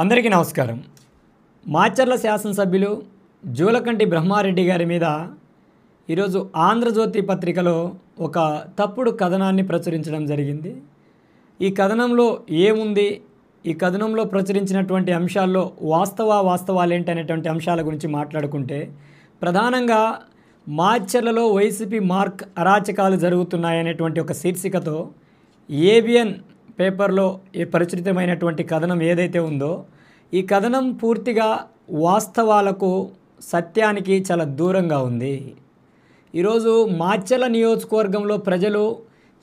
అందరికీ నమస్కారం. మాచర్ల శాసనసభ్యులు జూలకంటి బ్రహ్మారెడ్డి గారి మీద ఈరోజు ఆంధ్రజ్యోతి పత్రికలో ఒక తప్పుడు కథనాన్ని ప్రచురించడం జరిగింది. ఈ కథనంలో ఏముంది, ఈ కథనంలో ప్రచురించినటువంటి అంశాల్లో వాస్తవాలు ఏంటనేటువంటి అంశాల గురించి మాట్లాడుకుంటే, ప్రధానంగా మాచర్లలో వైసీపీ మార్క్ అరాచకాలు జరుగుతున్నాయనేటువంటి ఒక శీర్షికతో ఏబిఎన్ పేపర్లో ప్రచురితమైనటువంటి కథనం ఏదైతే ఉందో, ఈ కథనం పూర్తిగా వాస్తవాలకు సత్యానికి చాలా దూరంగా ఉంది. ఈరోజు మాచర్ల నియోజకవర్గంలో ప్రజలు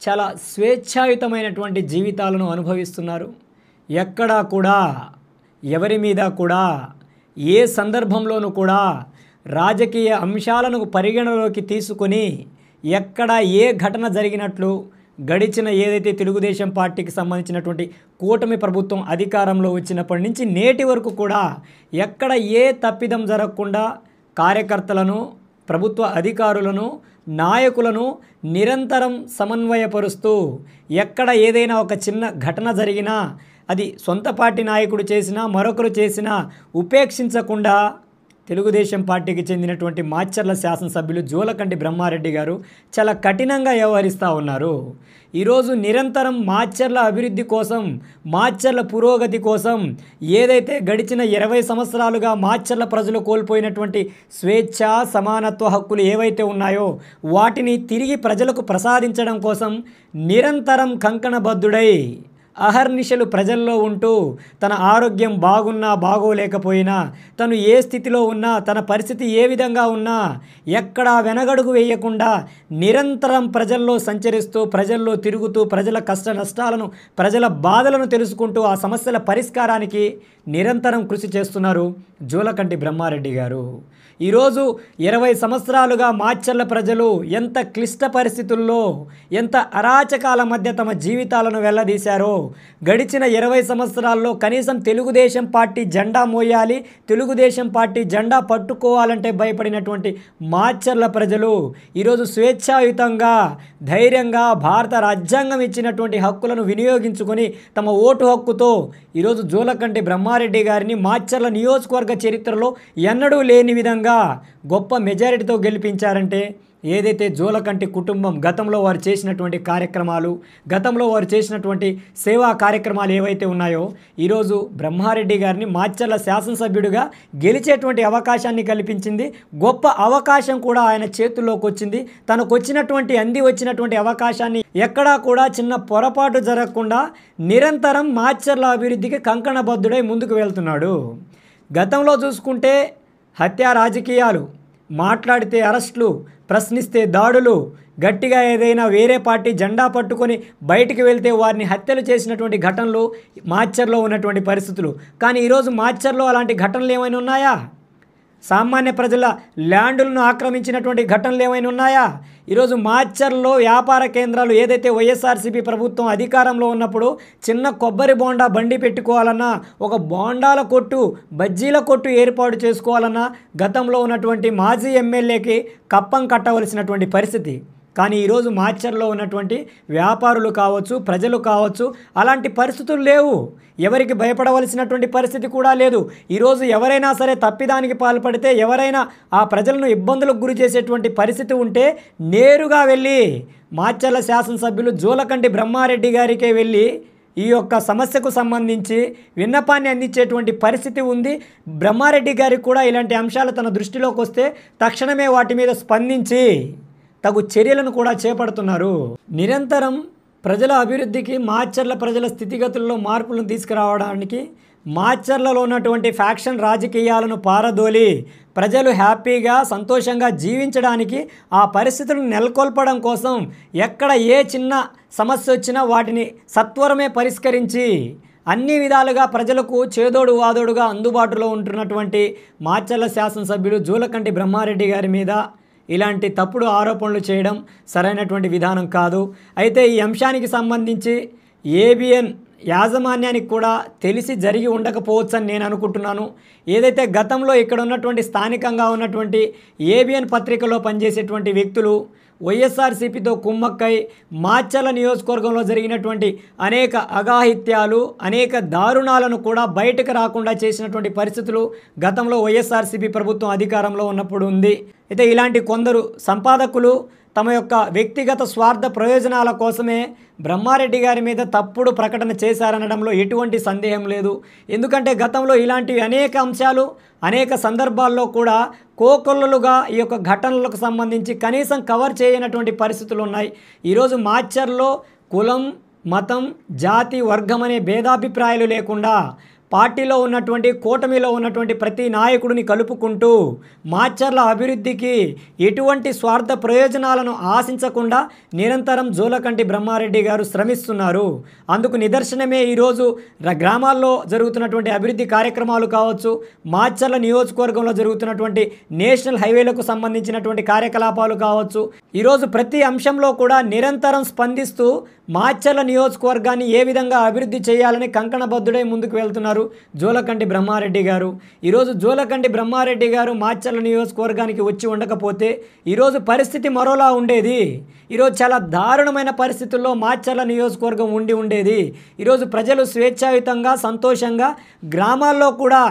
చాలా స్వేచ్ఛాయుతమైనటువంటి జీవితాలను అనుభవిస్తున్నారు. ఎక్కడా కూడా ఎవరి మీద కూడా ఏ సందర్భంలోనూ కూడా రాజకీయ అంశాలను పరిగణలోకి తీసుకొని ఎక్కడ ఏ ఘటన జరిగినట్లు గడిచిన ఏదైతే తెలుగుదేశం పార్టీకి సంబంధించినటువంటి కూటమి ప్రభుత్వం అధికారంలో వచ్చినప్పటి నుంచి నేటి వరకు కూడా ఎక్కడ ఏ తప్పిదం జరగకుండా కార్యకర్తలను, ప్రభుత్వ అధికారులను, నాయకులను నిరంతరం సమన్వయపరుస్తూ ఎక్కడ ఏదైనా ఒక చిన్న ఘటన జరిగినా అది సొంత పార్టీ నాయకుడు చేసినా మరొకరు చేసినా ఉపేక్షించకుండా తెలుగుదేశం పార్టీకి చెందినటువంటి మాచర్ల శాసనసభ్యులు జూలకంటి బ్రహ్మారెడ్డి గారు చాలా కఠినంగా వ్యవహరిస్తూ ఉన్నారు. ఈరోజు నిరంతరం మాచర్ల అభివృద్ధి కోసం, మాచర్ల పురోగతి కోసం ఏదైతే గడిచిన 20 సంవత్సరాలుగా మాచర్ల ప్రజలు కోల్పోయినటువంటి స్వేచ్ఛ, సమానత్వ హక్కులు ఏవైతే ఉన్నాయో వాటిని తిరిగి ప్రజలకు ప్రసాదించడం కోసం నిరంతరం కంకణబద్ధుడై అహర్నిశలు ప్రజల్లో ఉంటూ తన ఆరోగ్యం బాగున్నా బాగోలేకపోయినా, తను ఏ స్థితిలో ఉన్నా, తన పరిస్థితి ఏ విధంగా ఉన్నా ఎక్కడా వెనగడుగు వేయకుండా నిరంతరం ప్రజల్లో సంచరిస్తూ, ప్రజల్లో తిరుగుతూ, ప్రజల కష్ట నష్టాలను, ప్రజల బాధలను తెలుసుకుంటూ ఆ సమస్యల పరిష్కారానికి నిరంతరం కృషి చేస్తున్నారు జూలకంటి బ్రహ్మారెడ్డి గారు. ఈరోజు 20 సంవత్సరాలుగా మాచర్ల ప్రజలు ఎంత క్లిష్ట పరిస్థితుల్లో, ఎంత అరాచకాల మధ్య తమ జీవితాలను వెల్లదీశారో, గడిచిన 20 సంవత్సరాల్లో కనీసం తెలుగుదేశం పార్టీ జెండా మోయాలి, తెలుగుదేశం పార్టీ జెండా పట్టుకోవాలంటే భయపడినటువంటి మాచర్ల ప్రజలు ఈరోజు స్వేచ్ఛాయుతంగా, ధైర్యంగా భారత రాజ్యాంగం ఇచ్చినటువంటి హక్కులను వినియోగించుకొని తమ ఓటు హక్కుతో ఈరోజు జూలకంటి బ్రహ్మారెడ్డి గారిని మాచర్ల నియోజకవర్గ చరిత్రలో ఎన్నడూ లేని విధంగా గొప్ప మెజారిటీతో గెలిపించారంటే ఏదైతే జూలకంటి కుటుంబం గతంలో వారు చేసినటువంటి కార్యక్రమాలు, గతంలో వారు చేసినటువంటి సేవా కార్యక్రమాలు ఏవైతే ఉన్నాయో ఈరోజు బ్రహ్మారెడ్డి గారిని మాచర్ల శాసనసభ్యుడిగా గెలిచేటువంటి అవకాశాన్ని కల్పించింది. గొప్ప అవకాశం కూడా ఆయన చేతుల్లోకి వచ్చింది. తనకు వచ్చినటువంటి అవకాశాన్ని ఎక్కడా కూడా చిన్న పొరపాటు జరగకుండా నిరంతరం మాచర్ల అభివృద్ధికి కంకణబద్ధుడై ముందుకు వెళ్తున్నాడు. గతంలో చూసుకుంటే హత్యా రాజకీయాలు, మాట్లాడితే అరెస్టులు, ప్రశ్నిస్తే దాడులు, గట్టిగా ఏదైనా వేరే పార్టీ జెండా పట్టుకొని బయటికి వెళ్తే వారిని హత్యలు చేసినటువంటి ఘటనలు మాచర్లో ఉన్నటువంటి పరిస్థితులు. కానీ ఈరోజు మాచర్లో అలాంటి ఘటనలు ఏమైనా ఉన్నాయా? సామాన్య ప్రజల ల్యాండులను ఆక్రమించినటువంటి ఘటనలు ఏమైనా ఉన్నాయా? ఈరోజు మాచర్లో వ్యాపార కేంద్రాలు ఏదైతే వైఎస్ఆర్సీపీ ప్రభుత్వం అధికారంలో ఉన్నప్పుడు చిన్న కొబ్బరి బోండా బండి పెట్టుకోవాలన్నా, ఒక బోండాల కొట్టు, బజ్జీల కొట్టు ఏర్పాటు చేసుకోవాలన్నా గతంలో ఉన్నటువంటి మాజీ ఎమ్మెల్యేకి కప్పం కట్టవలసినటువంటి పరిస్థితి. కానీ ఈరోజు మాచర్లో ఉన్నటువంటి వ్యాపారులు కావచ్చు, ప్రజలు కావచ్చు, అలాంటి పరిస్థితులు లేవు. ఎవరికి భయపడవలసినటువంటి పరిస్థితి కూడా లేదు. ఈరోజు ఎవరైనా సరే తప్పిదానికి పాల్పడితే, ఎవరైనా ఆ ప్రజలను ఇబ్బందులకు గురి చేసేటువంటి పరిస్థితి ఉంటే నేరుగా వెళ్ళి మాచర్ల శాసనసభ్యులు జూలకంటి బ్రహ్మారెడ్డి గారికే వెళ్ళి ఈ యొక్క సమస్యకు సంబంధించి విన్నపాన్ని అందించేటువంటి పరిస్థితి ఉంది. బ్రహ్మారెడ్డి గారికి కూడా ఇలాంటి అంశాలు తన దృష్టిలోకి వస్తే తక్షణమే వాటి మీద స్పందించి తగు చర్యలను కూడా చేపడుతున్నారు. నిరంతరం ప్రజల అభివృద్ధికి, మాచర్ల ప్రజల స్థితిగతుల్లో మార్పులను తీసుకురావడానికి, మాచర్లలో ఉన్నటువంటి ఫ్యాక్షన్ రాజకీయాలను పారదోలి ప్రజలు హ్యాపీగా, సంతోషంగా జీవించడానికి ఆ పరిస్థితులను నెలకొల్పడం కోసం ఎక్కడ ఏ చిన్న సమస్య వచ్చినా వాటిని సత్వరమే పరిష్కరించి అన్ని విధాలుగా ప్రజలకు చేదోడు వాదోడుగా అందుబాటులో ఉంటున్నటువంటి మాచర్ల శాసనసభ్యులు జూలకంటి బ్రహ్మారెడ్డి గారి మీద ఇలాంటి తప్పుడు ఆరోపణలు చేయడం సరైనటువంటి విధానం కాదు. అయితే ఈ అంశానికి సంబంధించి ఏబిఎన్ యాజమాన్యానికి కూడా తెలిసి జరిగి ఉండకపోవచ్చని నేను అనుకుంటున్నాను. ఏదైతే గతంలో ఇక్కడ ఉన్నటువంటి స్థానికంగా ఉన్నటువంటి ఏబిఎన్ పత్రికలో పనిచేసేటువంటి వ్యక్తులు వైఎస్ఆర్సీపీతో కుమ్మక్కై మాచర్ల నియోజకవర్గంలో జరిగినటువంటి అనేక అఘాయిత్యాలు, అనేక దారుణాలను కూడా బయటకు రాకుండా చేసినటువంటి పరిస్థితులు గతంలో వైఎస్ఆర్సీపీ ప్రభుత్వం అధికారంలో ఉన్నప్పుడు ఉంది. అయితే ఇలాంటి కొందరు సంపాదకులు తమ యొక్క వ్యక్తిగత స్వార్థ ప్రయోజనాల కోసమే బ్రహ్మారెడ్డి గారి మీద తప్పుడు ప్రకటన చేశారనడంలో ఎటువంటి సందేహం లేదు. ఎందుకంటే గతంలో ఇలాంటివి అనేక అంశాలు అనేక సందర్భాల్లో కూడా కోకొల్లలుగా ఈ యొక్క ఘటనలకు సంబంధించి కనీసం కవర్ చేయనటువంటి పరిస్థితులు ఉన్నాయి. ఈరోజు మాచర్లో కులం, మతం, జాతి, వర్గం అనే భేదాభిప్రాయాలు లేకుండా పార్టీలో ఉన్నటువంటి కూటమిలో ఉన్నటువంటి ప్రతి నాయకుడిని కలుపుకుంటూ మాచర్ల అభివృద్ధికి ఎటువంటి స్వార్థ ప్రయోజనాలను ఆశించకుండా నిరంతరం జూలకంటి బ్రహ్మారెడ్డి గారు శ్రమిస్తున్నారు. అందుకు నిదర్శనమే ఈరోజు గ్రామాల్లో జరుగుతున్నటువంటి అభివృద్ధి కార్యక్రమాలు కావచ్చు, మాచర్ల నియోజకవర్గంలో జరుగుతున్నటువంటి నేషనల్ హైవేలకు సంబంధించినటువంటి కార్యకలాపాలు కావచ్చు. ఈరోజు ప్రతి అంశంలో కూడా నిరంతరం స్పందిస్తూ మాచర్ల నియోజకవర్గాన్ని ఏ విధంగా అభివృద్ధి చేయాలని కంకణబద్ధుడై ముందుకు వెళ్తున్నారు జూలకంటి బ్రహ్మారెడ్డి గారు. ఈరోజు జూలకంటి బ్రహ్మారెడ్డి గారు మాచర్ల నియోజకవర్గానికి వచ్చి ఉండకపోతే ఈరోజు పరిస్థితి మరోలా ఉండేది. ఈరోజు చాలా దారుణమైన పరిస్థితుల్లో మాచర్ల నియోజకవర్గం ఉండేది. ఈరోజు ప్రజలు స్వేచ్ఛాయుతంగా సంతోషంగా గ్రామాల్లో కూడా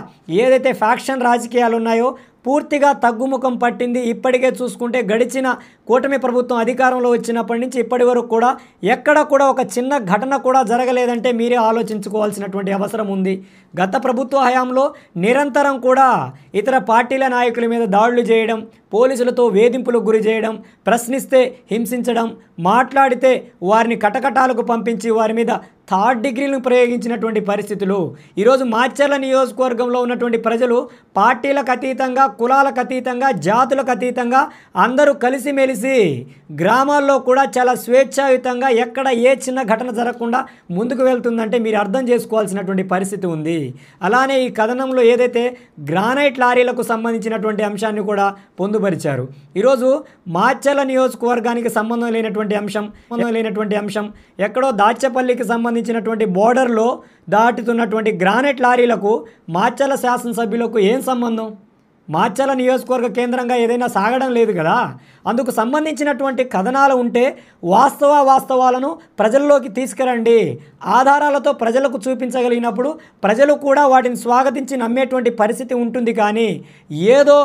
ఏదైతే ఫ్యాక్షన్ రాజకీయాలు ఉన్నాయో పూర్తిగా తగ్గుముఖం పట్టింది. ఇప్పటికే చూసుకుంటే గడిచిన కూటమి ప్రభుత్వం అధికారంలో వచ్చినప్పటి నుంచి ఇప్పటి వరకు కూడా ఎక్కడ కూడా ఒక చిన్న ఘటన కూడా జరగలేదంటే మీరే ఆలోచించుకోవాల్సినటువంటి అవసరం ఉంది. గత ప్రభుత్వ హయాంలో నిరంతరం కూడా ఇతర పార్టీల నాయకుల మీద దాడులు చేయడం, పోలీసులతో వేధింపులకు గురి చేయడం, ప్రశ్నిస్తే హింసించడం, మాట్లాడితే వారిని కటకటాలకు పంపించి వారి మీద థర్డ్ డిగ్రీలను ప్రయోగించినటువంటి పరిస్థితులు. ఈరోజు మాచర్ల నియోజకవర్గంలో ఉన్నటువంటి ప్రజలు పార్టీలకు అతీతంగా, కులాలకు అతీతంగా, జాతులకు అతీతంగా అందరూ కలిసిమెలిసి గ్రామాల్లో కూడా చాలా స్వేచ్ఛాయుతంగా ఎక్కడ ఏ చిన్న ఘటన జరగకుండా ముందుకు వెళ్తుందంటే మీరు అర్థం చేసుకోవాల్సినటువంటి పరిస్థితి ఉంది. అలానే ఈ కథనంలో ఏదైతే గ్రానైట్ లారీలకు సంబంధించినటువంటి అంశాన్ని కూడా పొందుపరిచారు. ఈరోజు మాచర్ల నియోజకవర్గానికి సంబంధం లేనటువంటి అంశం ఎక్కడో దాచేపల్లికి సంబంధించినటువంటి బోర్డర్లో దాటుతున్నటువంటి గ్రానైట్ లారీలకు మాచర్ల శాసనసభ్యులకు ఏం సంబంధం? మాచర్ల నియోజకవర్గ కేంద్రంగా ఏదైనా సాగడం లేదు కదా. అందుకు సంబంధించినటువంటి కథనాలు ఉంటే వాస్తవాలను ప్రజల్లోకి తీసుకురండి. ఆధారాలతో ప్రజలకు చూపించగలిగినప్పుడు ప్రజలు కూడా వాటిని స్వాగతించి నమ్మేటువంటి పరిస్థితి ఉంటుంది. కానీ ఏదో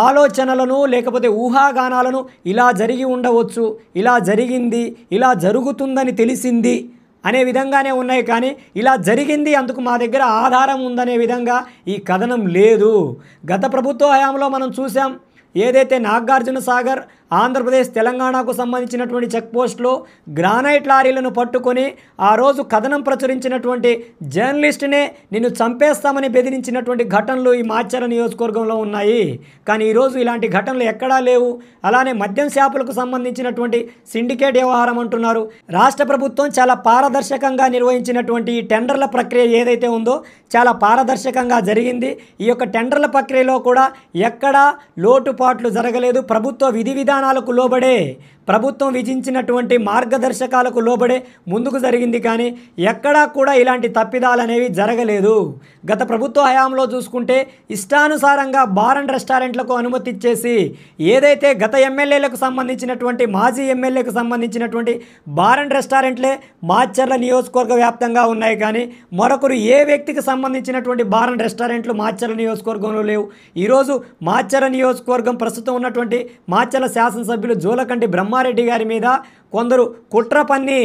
ఆలోచనలను లేకపోతే ఊహాగానాలను ఇలా జరిగి ఉండవచ్చు, ఇలా జరిగింది, ఇలా జరుగుతుందని తెలిసింది అనే విధంగానే ఉన్నాయి. కానీ ఇలా జరిగింది, అందుకు మా దగ్గర ఆధారం ఉందనే విధంగా ఈ కథనం లేదు. గత ప్రభుత్వ హయాంలో మనం చూసాం. ఏదైతే నాగార్జున సాగర్ ఆంధ్రప్రదేశ్ తెలంగాణకు సంబంధించినటువంటి చెక్ పోస్ట్లో గ్రానైట్ లారీలను పట్టుకొని ఆ రోజు కథనం ప్రచురించినటువంటి జర్నలిస్టునే నిన్ను చంపేస్తామని బెదిరించినటువంటి ఘటనలు ఈ మాచర్ల నియోజకవర్గంలో ఉన్నాయి. కానీ ఈరోజు ఇలాంటి ఘటనలు ఎక్కడా లేవు. అలానే మద్యం షాపులకు సంబంధించినటువంటి సిండికేట్ వ్యవహారం అంటున్నారు. రాష్ట్ర ప్రభుత్వం చాలా పారదర్శకంగా నిర్వహించినటువంటి ఈ టెండర్ల ప్రక్రియ ఏదైతే ఉందో చాలా పారదర్శకంగా జరిగింది. ఈ యొక్క టెండర్ల ప్రక్రియలో కూడా ఎక్కడా లోటుపాట్లు జరగలేదు. ప్రభుత్వ విధి విధానాలకు లోబడే, ప్రభుత్వం విధించినటువంటి మార్గదర్శకాలకు లోబడే ముందుకు జరిగింది. కానీ ఎక్కడా కూడా ఇలాంటి తప్పిదాలు అనేవి జరగలేదు. గత ప్రభుత్వ హయాంలో చూసుకుంటే ఇష్టానుసారంగా బార్ అండ్ రెస్టారెంట్లకు అనుమతి ఇచ్చేసి ఏదైతే గత ఎమ్మెల్యేలకు సంబంధించినటువంటి మాజీ ఎమ్మెల్యేకు సంబంధించినటువంటి బార్ అండ్ రెస్టారెంట్లే మాచర్ల నియోజకవర్గ వ్యాప్తంగా ఉన్నాయి. కానీ మరొకరు ఏ వ్యక్తికి సంబంధించినటువంటి బార్ అండ్ రెస్టారెంట్లు మాచర్ల నియోజకవర్గంలో లేవు. ఈరోజు మాచర్ల నియోజకవర్గం ప్రస్తుతం ఉన్నటువంటి మాచర్ల శాసనసభ్యులు జూలకంటి బ్రహ్మారెడ్డి గారి మీద కొందరు కుట్ర పన్ని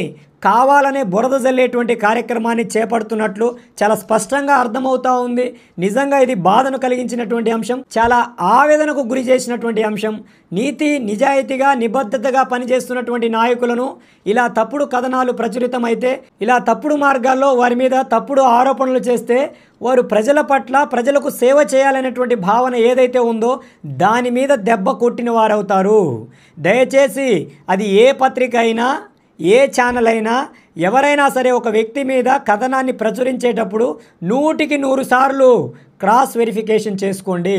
కావాలనే బురద జల్లేటువంటి కార్యక్రమాన్ని చేపడుతున్నట్లు చాలా స్పష్టంగా అర్థమవుతా ఉంది. నిజంగా ఇది బాధను కలిగించినటువంటి అంశం, చాలా ఆవేదనకు గురి చేసినటువంటి అంశం. నీతి నిజాయితీగా నిబద్ధతగా పనిచేస్తున్నటువంటి నాయకులను ఇలా తప్పుడు కథనాలు ప్రచురితమైతే, ఇలా తప్పుడు మార్గాల్లో వారి మీద తప్పుడు ఆరోపణలు చేస్తే వారు ప్రజల పట్ల ప్రజలకు సేవ చేయాలనేటువంటి భావన ఏదైతే ఉందో దాని మీద దెబ్బ కొట్టిన వారవుతారు. దయచేసి అది ఏ పత్రిక అయినా, ఏ ఛానల్ అయినా, ఎవరైనా సరే ఒక వ్యక్తి మీద కథనాన్ని ప్రచురించేటప్పుడు 100కి 100 సార్లు క్రాస్ వెరిఫికేషన్ చేసుకోండి,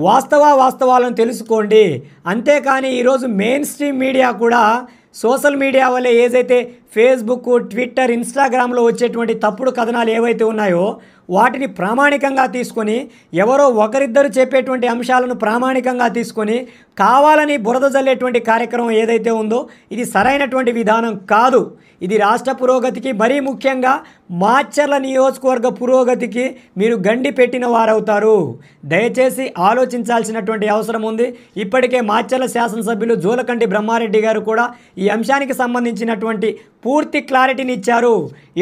వాస్తవాలను తెలుసుకోండి. అంతేకాని ఈరోజు మెయిన్ స్ట్రీమ్ మీడియా కూడా సోషల్ మీడియా వల్లే ఏదైతే ఫేస్బుక్, ట్విట్టర్, ఇన్స్టాగ్రామ్లో వచ్చేటువంటి తప్పుడు కథనాలు ఏవైతే ఉన్నాయో వాటిని ప్రామాణికంగా తీసుకొని ఎవరో ఒకరిద్దరు చెప్పేటువంటి అంశాలను ప్రామాణికంగా తీసుకొని కావాలని బురద జల్లేటువంటి కార్యక్రమం ఏదైతే ఉందో ఇది సరైనటువంటి విధానం కాదు. ఇది రాష్ట్ర పురోగతికి, మరీ ముఖ్యంగా మాచర్ల నియోజకవర్గ పురోగతికి మీరు గండి పెట్టిన వారవుతారు. దయచేసి ఆలోచించాల్సినటువంటి అవసరం ఉంది. ఇప్పటికే మాచర్ల శాసనసభ్యులు జూలకంటి బ్రహ్మారెడ్డి గారు కూడా ఈ అంశానికి సంబంధించినటువంటి పూర్తి క్లారిటీని ఇచ్చారు.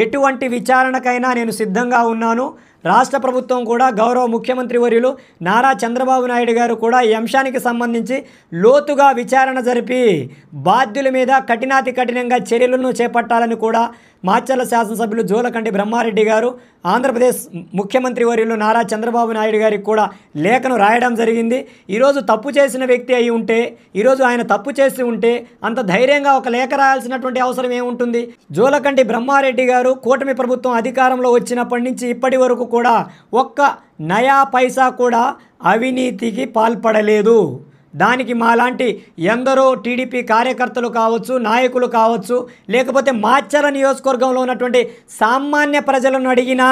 ఎటువంటి విచారణకైనా నేను సిద్ధంగా ఉన్నాను. రాష్ట్ర ప్రభుత్వం కూడా గౌరవ ముఖ్యమంత్రి వర్యులు నారా చంద్రబాబు నాయుడు గారు కూడా ఈ అంశానికి సంబంధించి లోతుగా విచారణ జరిపి బాధ్యుల మీద కఠినాతి కఠినంగా చర్యలను చేపట్టాలని కూడా మాచర్ల శాసనసభ్యులు జూలకంటి బ్రహ్మారెడ్డి గారు ఆంధ్రప్రదేశ్ ముఖ్యమంత్రి వర్యులు నారా చంద్రబాబు నాయుడు గారికి కూడా లేఖను రాయడం జరిగింది. ఈరోజు తప్పు చేసిన వ్యక్తి అయి ఉంటే, ఈరోజు ఆయన తప్పు చేసి ఉంటే అంత ధైర్యంగా ఒక లేఖ రాయాల్సినటువంటి అవసరం ఏముంటుంది? జూలకంటి బ్రహ్మారెడ్డి గారు కూటమి ప్రభుత్వం అధికారంలో వచ్చినప్పటి నుంచి ఇప్పటి వరకు కూడా ఒక్క నయా పైసా కూడా అవినీతికి పాల్పడలేదు. దానికి మాలాంటి ఎందరో టీడీపీ కార్యకర్తలు కావచ్చు, నాయకులు కావచ్చు, లేకపోతే మాచర్ల నియోజకవర్గంలో ఉన్నటువంటి సామాన్య ప్రజలను అడిగినా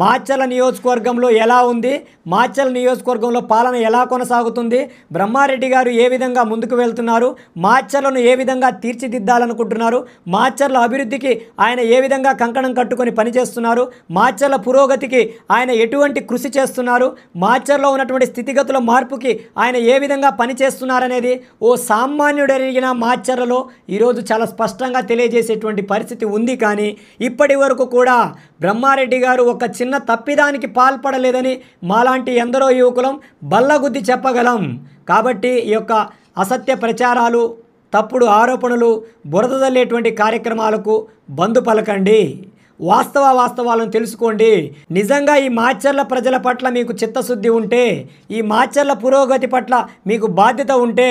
మాచర్ల నియోజకవర్గంలో ఎలా ఉంది, మాచర్ల నియోజకవర్గంలో పాలన ఎలా కొనసాగుతుంది, బ్రహ్మారెడ్డి గారు ఏ విధంగా ముందుకు వెళ్తున్నారు, మాచర్లను ఏ విధంగా తీర్చిదిద్దాలనుకుంటున్నారు, మాచర్ల అభివృద్ధికి ఆయన ఏ విధంగా కంకణం కట్టుకొని పనిచేస్తున్నారు, మాచర్ల పురోగతికి ఆయన ఎటువంటి కృషి చేస్తున్నారు, మాచర్లో ఉన్నటువంటి స్థితిగతుల మార్పుకి ఆయన ఏ విధంగా పనిచేస్తున్నారనేది ఓ సామాన్యుడు అడిగిన మాచర్లలో ఈరోజు చాలా స్పష్టంగా తెలియజేసేటువంటి పరిస్థితి ఉంది. కానీ ఇప్పటి వరకు కూడా బ్రహ్మారెడ్డి గారు ఒక చిన్న తప్పిదానికి పాల్పడలేదని మాలాంటి ఎందరో యువకులం బల్లగుద్ది చెప్పగలం. కాబట్టి ఈ యొక్క అసత్య ప్రచారాలు, తప్పుడు ఆరోపణలు, బురద జల్లేటువంటి కార్యక్రమాలకు బందు పలకండి. వాస్తవాలను తెలుసుకోండి. నిజంగా ఈ మాచర్ల ప్రజల పట్ల మీకు చిత్తశుద్ధి ఉంటే, ఈ మాచర్ల పురోగతి పట్ల మీకు బాధ్యత ఉంటే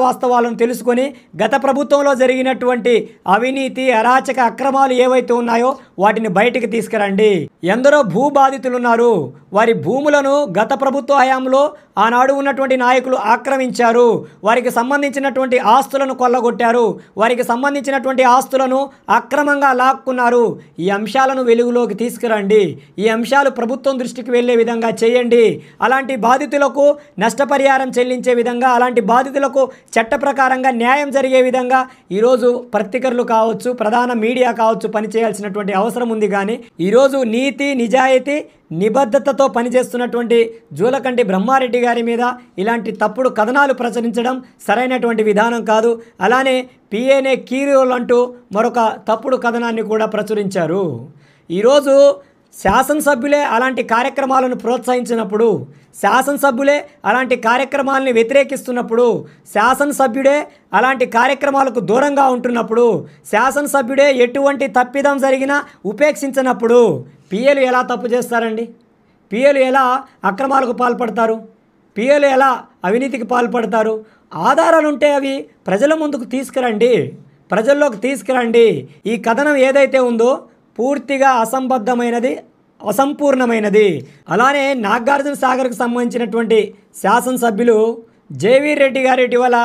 వాస్తవాలను తెలుసుకొని గత ప్రభుత్వంలో జరిగినటువంటి అవినీతి, అరాచక అక్రమాలు ఏవైతే ఉన్నాయో వాటిని బయటికి తీసుకురండి. ఎందరో భూ బాధితులు ఉన్నారు. వారి భూములను గత ప్రభుత్వ హయాంలో ఆనాడు ఉన్నటువంటి నాయకులు ఆక్రమించారు. వారికి సంబంధించినటువంటి ఆస్తులను కొల్లగొట్టారు. వారికి సంబంధించినటువంటి ఆస్తులను అక్రమంగా లాక్కున్నారు. ఈ అంశాలను వెలుగులోకి తీసుకురండి. ఈ అంశాలు ప్రభుత్వం దృష్టికి వెళ్ళే విధంగా చేయండి. అలాంటి బాధితులకు నష్టపరిహారం చెల్లించే విధంగా, అలాంటి బాధితులకు చట్ట ప్రకారంగా న్యాయం జరిగే విధంగా ఈరోజు పత్రికలు కావచ్చు, ప్రధాన మీడియా కావచ్చు పనిచేయాల్సినటువంటి అవసరం ఉంది. కానీ ఈరోజు నీతి, నిజాయితీ, నిబద్ధతతో పనిచేస్తున్నటువంటి జూలకంటి బ్రహ్మారెడ్డి గారి మీద ఇలాంటి తప్పుడు కథనాలు ప్రచురించడం సరైనటువంటి విధానం కాదు. అలానే పిఏనే కీరోలు అంటూ మరొక తప్పుడు కథనాన్ని కూడా ప్రచురించారు. ఈరోజు శాసనసభ్యులే అలాంటి కార్యక్రమాలను ప్రోత్సహించినప్పుడు, శాసనసభ్యులే అలాంటి కార్యక్రమాలని వ్యతిరేకిస్తున్నప్పుడు, శాసనసభ్యుడే అలాంటి కార్యక్రమాలకు దూరంగా ఉంటున్నప్పుడు, శాసనసభ్యుడే ఎటువంటి తప్పిదం జరిగినా ఉపేక్షించినప్పుడు పిఏలు ఎలా తప్పు చేస్తారండి? పిఏలు ఎలా అక్రమాలకు పాల్పడతారు? పిఏలు ఎలా అవినీతికి పాల్పడతారు? ఆధారాలు ఉంటే అవి ప్రజల ముందుకు తీసుకురండి, ప్రజల్లోకి తీసుకురండి. ఈ కథనం ఏదైతే ఉందో పూర్తిగా అసంబద్ధమైనది, అసంపూర్ణమైనది. అలానే నాగార్జున సాగర్కు సంబంధించినటువంటి శాసనసభ్యులు జేవీ రెడ్డి గారు ఇటీవల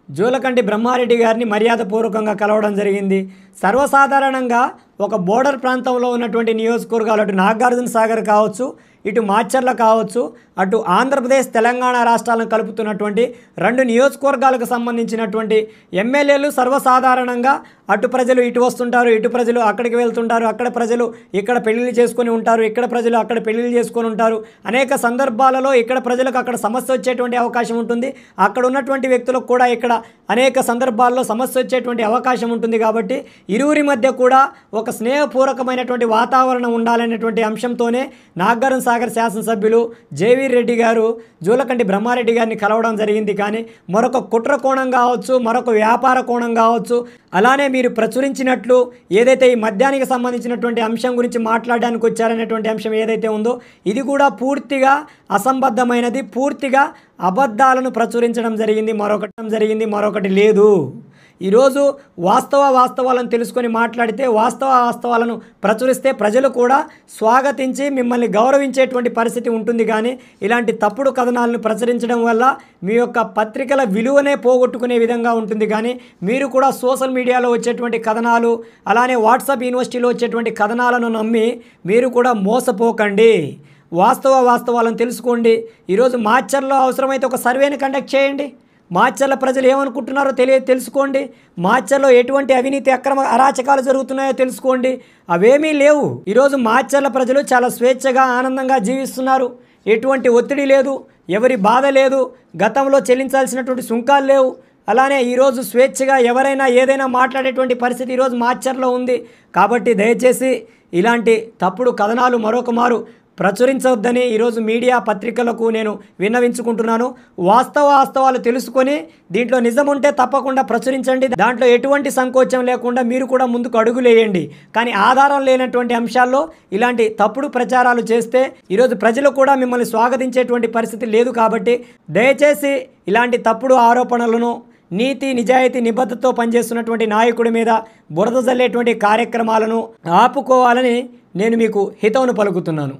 జూలకంటి బ్రహ్మారెడ్డి గారిని మర్యాదపూర్వకంగా కలవడం జరిగింది. సర్వసాధారణంగా ఒక బోర్డర్ ప్రాంతంలో ఉన్నటువంటి నియోజకవర్గాలు, అటు నాగార్జున సాగర్ కావచ్చు, ఇటు మాచర్ల కావచ్చు, అటు ఆంధ్రప్రదేశ్ తెలంగాణ రాష్ట్రాలను కలుపుతున్నటువంటి రెండు నియోజకవర్గాలకు సంబంధించినటువంటి ఎమ్మెల్యేలు సర్వసాధారణంగా అటు ప్రజలు ఇటు వస్తుంటారు, ఇటు ప్రజలు అక్కడికి వెళ్తుంటారు, అక్కడ ప్రజలు ఇక్కడ పెళ్లిళ్ళు చేసుకొని ఉంటారు, ఇక్కడ ప్రజలు అక్కడ పెళ్లిళ్ళు చేసుకొని ఉంటారు. అనేక సందర్భాలలో ఇక్కడ ప్రజలకు అక్కడ సమస్య వచ్చేటువంటి అవకాశం ఉంటుంది, అక్కడ ఉన్నటువంటి వ్యక్తులకు కూడా ఇక్కడ అనేక సందర్భాల్లో సమస్య వచ్చేటువంటి అవకాశం ఉంటుంది. కాబట్టి ఇరువురి మధ్య కూడా ఒక స్నేహపూర్వకమైనటువంటి వాతావరణం ఉండాలనేటువంటి అంశంతోనే నాగార్జున సాగర్ శాసనసభ్యులు జేవీ రెడ్డి గారు జూలకంటి బ్రహ్మారెడ్డి గారిని కలవడం జరిగింది. కానీ మరొక కుట్ర కోణం కావచ్చు, మరొక వ్యాపార కోణం కావచ్చు, అలానే మీరు ప్రచురించినట్లు ఏదైతే ఈ మద్యానికి సంబంధించినటువంటి అంశం గురించి మాట్లాడడానికి వచ్చారనేటువంటి అంశం ఏదైతే ఉందో ఇది కూడా పూర్తిగా అసంబద్ధమైనది, పూర్తిగా అబద్ధాలను ప్రచురించడం జరిగింది, మరొకటి లేదు. ఈరోజు వాస్తవాలను తెలుసుకొని మాట్లాడితే వాస్తవాలను ప్రచురిస్తే ప్రజలు కూడా స్వాగతించి మిమ్మల్ని గౌరవించేటువంటి పరిస్థితి ఉంటుంది. కానీ ఇలాంటి తప్పుడు కథనాలను ప్రచురించడం వల్ల మీ యొక్క పత్రికల విలువనే పోగొట్టుకునే విధంగా ఉంటుంది. కానీ మీరు కూడా సోషల్ మీడియాలో వచ్చేటువంటి కథనాలు, అలానే వాట్సాప్ యూనివర్సిటీలో వచ్చేటువంటి కథనాలను నమ్మి మీరు కూడా మోసపోకండి. వాస్తవాలను తెలుసుకోండి. ఈరోజు మాచర్లో అవసరమైతే ఒక సర్వేని కండక్ట్ చేయండి. మాచర్ల ప్రజలు ఏమనుకుంటున్నారో తెలుసుకోండి. మాచర్లో ఎటువంటి అవినీతి అక్రమ అరాచకాలు జరుగుతున్నాయో తెలుసుకోండి. అవేమీ లేవు. ఈరోజు మాచర్ల ప్రజలు చాలా స్వేచ్ఛగా ఆనందంగా జీవిస్తున్నారు. ఎటువంటి ఒత్తిడి లేదు, ఎవరి బాధ లేదు, గతంలో చెల్లించాల్సినటువంటి సుంకాలు లేవు. అలానే ఈరోజు స్వేచ్ఛగా ఎవరైనా ఏదైనా మాట్లాడేటువంటి పరిస్థితి ఈరోజు మాచర్లో ఉంది. కాబట్టి దయచేసి ఇలాంటి తప్పుడు కథనాలు మరొక మారు ప్రచురించవద్దని ఈరోజు మీడియా పత్రికలకు నేను విన్నవించుకుంటున్నాను. వాస్తవాలు తెలుసుకొని దీంట్లో నిజం ఉంటే తప్పకుండా ప్రచురించండి. దాంట్లో ఎటువంటి సంకోచం లేకుండా మీరు కూడా ముందుకు అడుగులేయండి. కానీ ఆధారం లేనటువంటి అంశాల్లో ఇలాంటి తప్పుడు ప్రచారాలు చేస్తే ఈరోజు ప్రజలు కూడా మిమ్మల్ని స్వాగతించేటువంటి పరిస్థితి లేదు. కాబట్టి దయచేసి ఇలాంటి తప్పుడు ఆరోపణలను, నీతి నిజాయితీ నిబద్ధతతో పనిచేస్తున్నటువంటి నాయకుడి మీద బురద జల్లేటువంటి కార్యక్రమాలను ఆపుకోవాలని నేను మీకు హితవును పలుకుతున్నాను.